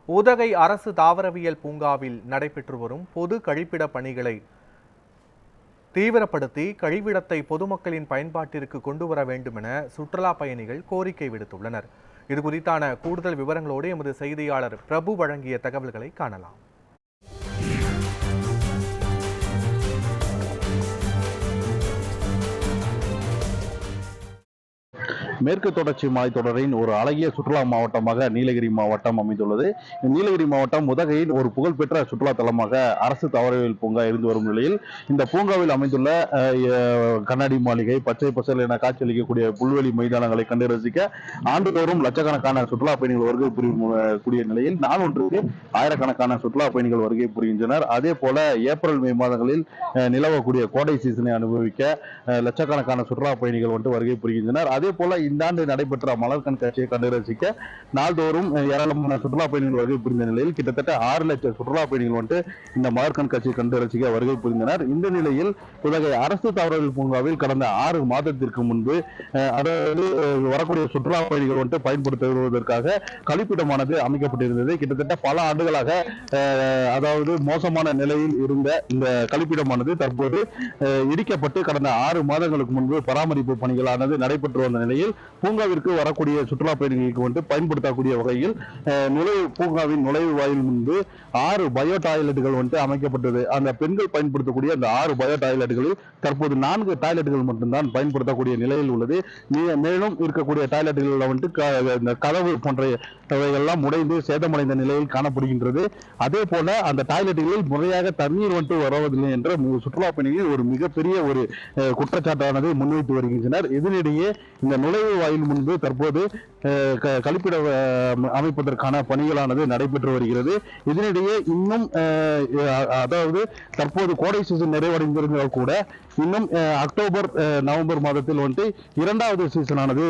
உதகை அரசு தாவரவியல் பூங்காவில் நடைபெற்று வரும் பொது கழிப்பிட பணிகளை தீவிரப்படுத்தி கழிவிடத்தை பொதுமக்களின் பயன்பாட்டிற்கு கொண்டு வர வேண்டும் என சுற்றுலா பயணிகள் கோரிக்கை விடுத்துள்ளனர். இதுகுறித்தான கூடுதல் விவரங்களோடு எமது செய்தியாளர் பிரபு வழங்கிய தகவல்களை காணலாம். மேற்கு தொடர்ச்சி மலைத்தொடரின் ஒரு அழகிய சுற்றுலா மாவட்டமாக நீலகிரி மாவட்டம் அமைந்துள்ளது. நீலகிரி மாவட்டம் உதகையில் ஒரு புகழ்பெற்ற சுற்றுலா தலமாக அரசு தாவரவியல் பூங்கா இருந்து வரும் நிலையில் இந்த பூங்காவில் அமைந்துள்ள கண்ணாடி மாளிகை, பச்சை பசல் என காட்சியளிக்கக்கூடிய புல்வெளி மைதானங்களை கண்டு ரசிக்க ஆண்டுதோறும் லட்சக்கணக்கான சுற்றுலா பயணிகள் வருகை புரியக்கூடிய நிலையில் நாள் ஒன்றுக்கு ஆயிரக்கணக்கான சுற்றுலா பயணிகள் வருகை புரிகின்றனர். அதே போல ஏப்ரல் மே மாதங்களில் நிலவக்கூடிய கோடை சீசனை அனுபவிக்க லட்சக்கணக்கான சுற்றுலா பயணிகள் வருகை புரிகின்றனர். அதே போல இந்த ஆண்டு நடைபெற்ற மலர் கண்காட்சியை கண்டு ரசிக்க நாள்தோறும் ஏராளமான சுற்றுலா பயணிகள் வருகை புரிந்த நிலையில் கிட்டத்தட்ட 6 லட்சம் சுற்றுலா பயணிகள் இந்த மலர் கண்காட்சியை கண்டு ரசிக்க வருகை புரிந்தனர். இந்த நிலையில் உதகை அரசு தாவரவியல் பூங்காவில் கடந்த 6 மாதத்திற்கு முன்பு அதாவது வரக்கூடிய சுற்றுலா பயணிகள் பயன்படுத்த வருவதற்காக கழிப்பிடமானது அமைக்கப்பட்டிருந்தது. கிட்டத்தட்ட பல ஆண்டுகளாக அதாவது மோசமான நிலையில் இருந்த இந்த கழிப்பிடமானது தற்போது இடிக்கப்பட்டு கடந்த 6 மாதங்களுக்கு முன்பு பராமரிப்பு பணிகளானது நடைபெற்று வந்த நிலையில் பூங்காவிற்கு வரக்கூடிய சுற்றுலா பயணிகளுக்கு பயன்படுத்தக்கூடிய வகையில் பூங்காவின் நுழைவு வாயில் முன்பு 6 பயோ டாய்லெட்டுகள் அமைக்கப்பட்டது. அந்த பெண்கள் பயன்படுத்தக்கூடிய அந்த 6 பயோ டாய்லெட்டுகளில் தற்போது 4 டாய்லெட்டுகள் மட்டும்தான் பயன்படுத்தக்கூடிய நிலையில் உள்ளது. மேலும் இருக்கக்கூடிய டாய்லெட்டுகள் கதவு போன்றவைகள்லாம் உடைந்து சேதமடைந்த நிலையில் காணப்படுகின்றது. அதே போல அந்த டாய்லெட்டுகளில் முறையாக தண்ணீர் வருவதில்லை என்ற சுற்றுலா பயணிகள் ஒரு மிகப்பெரிய ஒரு குற்றச்சாட்டானது முன்வைத்து வருகின்றனர். இதனிடையே இந்த நுழைவு வாயில் முன்பு தற்போது கழிப்பிட அமைப்பதற்கான பணிகளானது நடைபெற்று வருகிறது. இதனிடையே இன்னும் அதாவது தற்போது கோடை சீசன் நிறைவடைந்திருந்தால் கூட இன்னும் அக்டோபர் நவம்பர் மாதத்தில் 2வது சீசனானது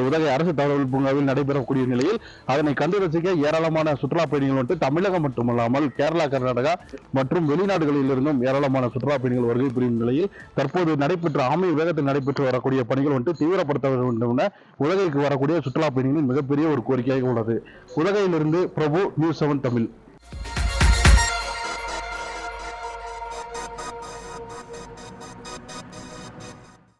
உதகை அரசு தாவரவியல் பூங்காவில் நடைபெறக்கூடிய நிலையில் அதனை கண்டு ரசிக்க ஏராளமான சுற்றுலா பயணிகள் தமிழகம் மட்டுமல்லாமல் கேரளா, கர்நாடகா மற்றும் வெளிநாடுகளில் இருந்தும் ஏராளமான சுற்றுலா பயணிகள் வருகை புரியும் நிலையில் தற்போது நடைபெற்ற ஆமை வேகத்தில் நடைபெற்று வரக்கூடிய பணிகள் தீவிரப்படுத்த வேண்டும் என உதகைக்கு வரக்கூடிய சுற்றுலா பயணிகளின் மிகப்பெரிய ஒரு கோரிக்கையாக உள்ளது. உதகையிலிருந்து பிரபு, நியூஸ் 7 தமிழ்.